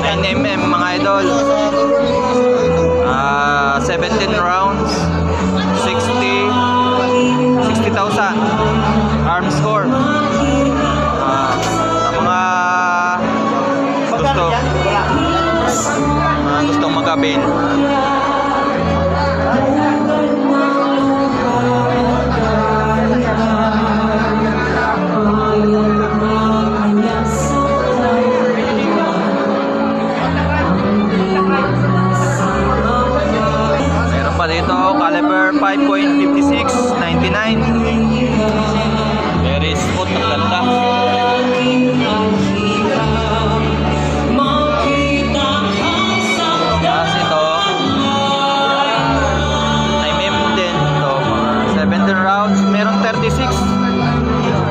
NMM mga idol. 17 rounds, 60,000 arm score. Sa mga gustong mag-avail. Meron pa dito caliber 5.56 99. Very smooth, ang ganda. Tapos ito NMM din to, mga 17 rounds. Meron 36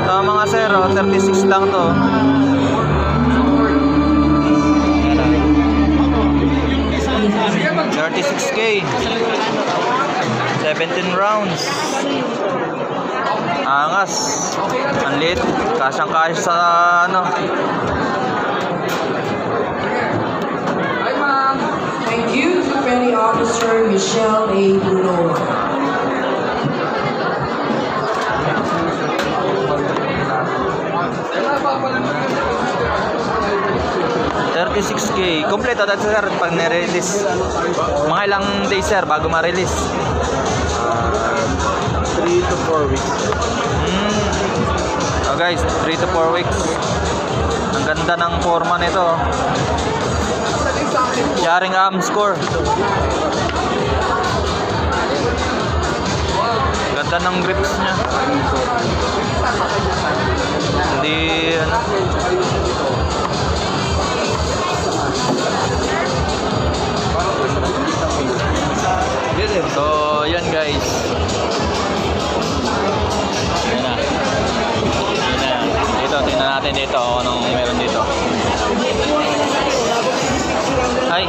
to mga zero, 36 lang to. 36K, 17 rounds. Angas, ang lit, kasyang-kasya sa ano. Hi ma'am, thank you to Petty Officer Michelle A. Bruno. 36K, kompleto dati sir pag nire-release. Mga ilang days sir bago ma-release? 3 to 4 weeks. Oh guys, 3 to 4 weeks. Ang ganda ng forma nito. Yaring arm score. Ganda ng grips niya. Hindi ano. So, yan guys. Yan na. Yan na. Dito, tingnan natin dito kung anong meron dito. Ay.